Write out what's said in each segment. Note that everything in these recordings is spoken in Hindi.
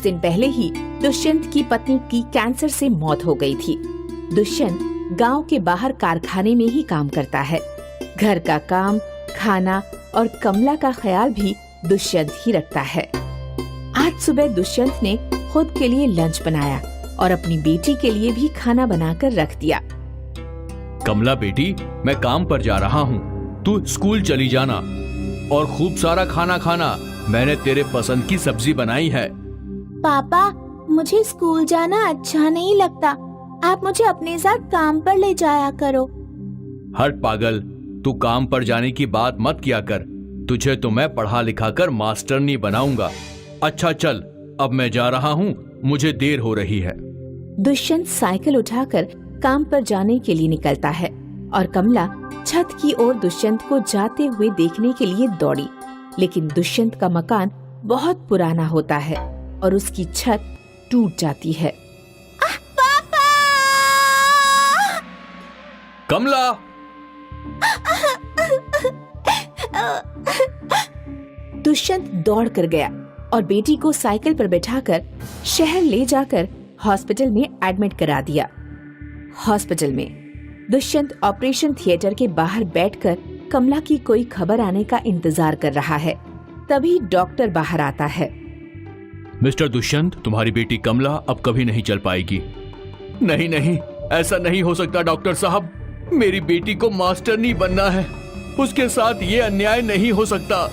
दिन पहले ही दुष्यंत की पत्नी की कैंसर से मौत हो गई थी। दुष्यंत गांव के बाहर कारखाने में ही काम करता है। घर का काम, खाना और कमला का ख्याल भी दुष्यंत ही रखता है। आज सुबह दुष्यंत ने खुद के लिए लंच बनाया और अपनी बेटी के लिए भी खाना बनाकर रख दिया। कमला बेटी, मैं काम पर जा रहा हूँ, तू स्कूल चली जाना और खूब सारा खाना खाना। मैंने तेरे पसंद की सब्जी बनाई है। पापा, मुझे स्कूल जाना अच्छा नहीं लगता। आप मुझे अपने साथ काम पर ले जाया करो। हट पागल, तू काम पर जाने की बात मत किया कर। तुझे तो मैं पढ़ा लिखा कर मास्टरनी बनाऊंगा। अच्छा चल, अब मैं जा रहा हूँ, मुझे देर हो रही है। दुष्यंत साइकिल उठाकर काम पर जाने के लिए निकलता है और कमला छत की ओर दुष्यंत को जाते हुए देखने के लिए दौड़ी। लेकिन दुष्यंत का मकान बहुत पुराना होता है और उसकी छत टूट जाती है। पापा! कमला! दुष्यंत दौड़ कर गया और बेटी को साइकिल पर बैठाकर शहर ले जाकर हॉस्पिटल में एडमिट करा दिया। हॉस्पिटल में दुष्यंत ऑपरेशन थिएटर के बाहर बैठकर कमला की कोई खबर आने का इंतजार कर रहा है। तभी डॉक्टर बाहर आता है। मिस्टर दुष्यंत, तुम्हारी बेटी कमला अब कभी नहीं चल पाएगी। नहीं नहीं, ऐसा नहीं हो सकता डॉक्टर साहब। मेरी बेटी को मास्टरनी बनना है, उसके साथ ये अन्याय नहीं हो सकता।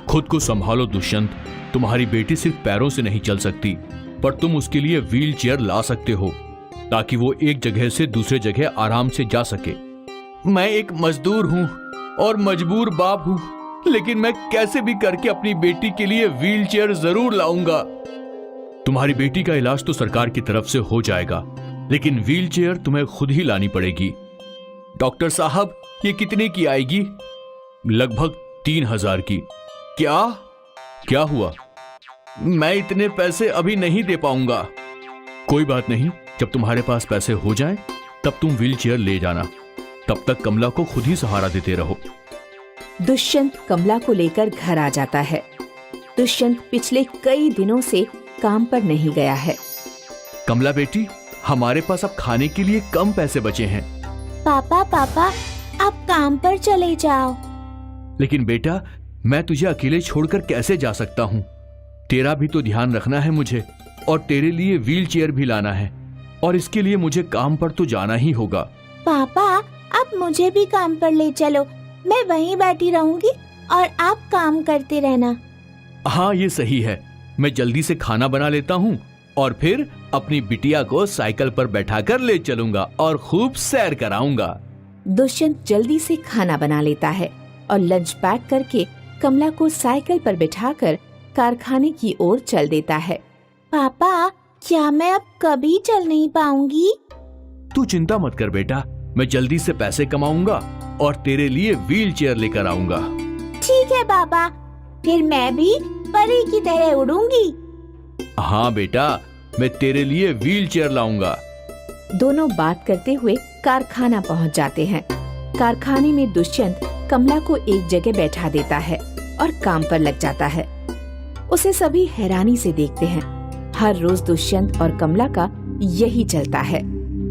खुद को संभालो दुष्यंत, तुम्हारी बेटी सिर्फ पैरों से नहीं चल सकती, पर तुम उसके लिए व्हील चेयर ला सकते हो ताकि वो एक जगह से दूसरे जगह आराम से जा सके। मैं एक मजदूर हूँ और मजबूर बाप हूँ, लेकिन मैं कैसे भी करके अपनी बेटी के लिए व्हील चेयर जरूर लाऊंगा। तुम्हारी बेटी का इलाज तो सरकार की तरफ से हो जाएगा, लेकिन व्हील चेयर तुम्हें खुद ही लानी पड़ेगी। डॉक्टर साहब, ये कितने की आएगी? लगभग 3000 की। क्या हुआ? मैं इतने पैसे अभी नहीं दे पाऊंगा। कोई बात नहीं, जब तुम्हारे पास पैसे हो जाएं, तब तुम व्हील चेयर ले जाना। तब तक कमला को खुद ही सहारा देते रहो। दुष्यंत कमला को लेकर घर आ जाता है। दुष्यंत पिछले कई दिनों से काम पर नहीं गया है। कमला बेटी, हमारे पास अब खाने के लिए कम पैसे बचे हैं। पापा, आप काम पर चले जाओ। लेकिन बेटा, मैं तुझे अकेले छोड़कर कैसे जा सकता हूँ? तेरा भी तो ध्यान रखना है मुझे, और तेरे लिए व्हील चेयर भी लाना है, और इसके लिए मुझे काम पर तो जाना ही होगा। पापा, आप मुझे भी काम पर ले चलो। मैं वहीं बैठी रहूंगी और आप काम करते रहना। हाँ, ये सही है। मैं जल्दी से खाना बना लेता हूँ और फिर अपनी बिटिया को साइकिल पर बैठाकर ले चलूंगा और खूब सैर कराऊंगा। दुष्यंत जल्दी से खाना बना लेता है और लंच पैक करके कमला को साइकिल पर बिठाकर कारखाने की ओर चल देता है। पापा, क्या मैं अब कभी चल नहीं पाऊंगी? तू चिंता मत कर बेटा, मैं जल्दी से पैसे कमाऊंगा और तेरे लिए व्हील चेयर लेकर आऊंगा। ठीक है पापा, फिर मैं भी परी की तरह उड़ूंगी। हाँ बेटा, मैं तेरे लिए व्हील चेयर लाऊंगा। दोनों बात करते हुए कारखाना पहुंच जाते हैं। कारखाने में दुष्यंत कमला को एक जगह बैठा देता है और काम पर लग जाता है। उसे सभी हैरानी से देखते हैं। हर रोज दुष्यंत और कमला का यही चलता है।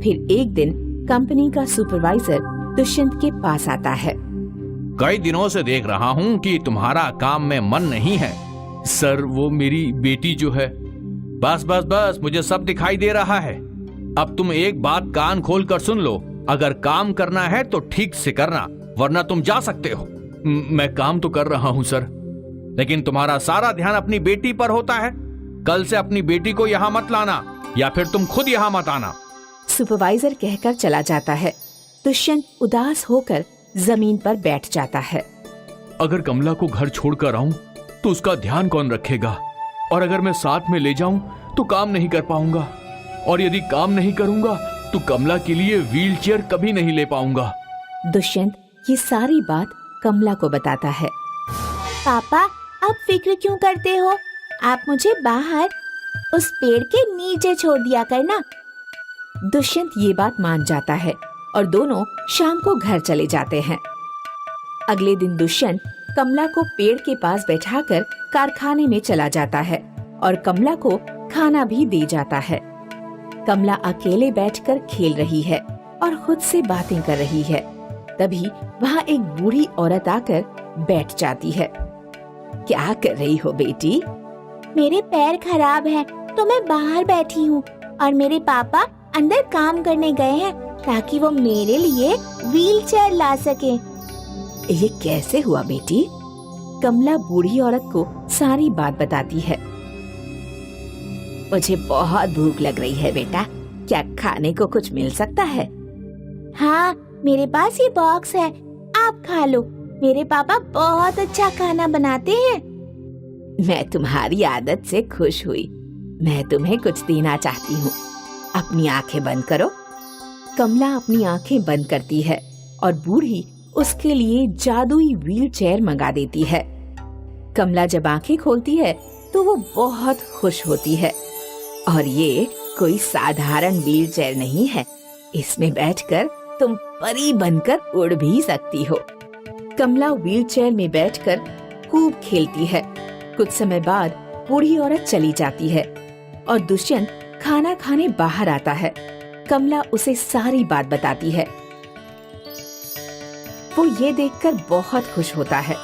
फिर एक दिन कंपनी का सुपरवाइजर दुष्यंत के पास आता है। कई दिनों से देख रहा हूँ कि तुम्हारा काम में मन नहीं है। सर, वो मेरी बेटी जो है। बस, मुझे सब दिखाई दे रहा है। अब तुम एक बात कान खोल कर सुन लो, अगर काम करना है तो ठीक से करना, वरना तुम जा सकते हो। मैं काम तो कर रहा हूँ सर, लेकिन तुम्हारा सारा ध्यान अपनी बेटी पर होता है। कल से अपनी बेटी को यहाँ मत लाना, या फिर तुम खुद यहाँ मत आना। सुपरवाइजर कहकर चला जाता है। दुष्यंत उदास होकर जमीन पर बैठ जाता है। अगर कमला को घर छोड़कर आऊं तो उसका ध्यान कौन रखेगा? और अगर मैं साथ में ले जाऊं तो काम नहीं कर पाऊंगा, और यदि काम नहीं करूंगा तो कमला के लिए व्हील चेयर कभी नहीं ले पाऊंगा। दुष्यंत ये सारी बात कमला को बताता है। पापा, आप फिक्र क्यों करते हो? आप मुझे बाहर उस पेड़ के नीचे छोड़ दिया करना। दुष्यंत ये बात मान जाता है और दोनों शाम को घर चले जाते हैं। अगले दिन दुष्यंत कमला को पेड़ के पास बैठाकर कारखाने में चला जाता है और कमला को खाना भी दे जाता है। कमला अकेले बैठकर खेल रही है और खुद से बातें कर रही है। तभी वहाँ एक बूढ़ी औरत आकर बैठ जाती है। क्या कर रही हो बेटी? मेरे पैर खराब हैं, तो मैं बाहर बैठी हूँ और मेरे पापा अंदर काम करने गए हैं ताकि वो मेरे लिए व्हीलचेयर ला सके। ये कैसे हुआ बेटी? कमला बूढ़ी औरत को सारी बात बताती है। मुझे बहुत भूख लग रही है बेटा, क्या खाने को कुछ मिल सकता है? हाँ, मेरे पास ये बॉक्स है, आप खा लो। मेरे पापा बहुत अच्छा खाना बनाते हैं। मैं तुम्हारी आदत से खुश हुई। मैं तुम्हें कुछ देना चाहती हूँ। अपनी आंखें बंद करो। कमला अपनी आंखें बंद करती है और बूढ़ी उसके लिए जादुई व्हीलचेयर मंगा देती है। कमला जब आंखें खोलती है तो वो बहुत खुश होती है। और ये कोई साधारण व्हीलचेयर नहीं है, इसमें बैठकर तुम परी बनकर उड़ भी सकती हो। कमला व्हीलचेयर में बैठकर खूब खेलती है। कुछ समय बाद बूढ़ी औरत चली जाती है और दुष्यंत खाना खाने बाहर आता है। कमला उसे सारी बात बताती है। वो ये देखकर बहुत खुश होता है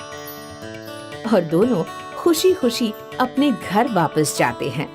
और दोनों खुशी खुशी अपने घर वापस जाते हैं।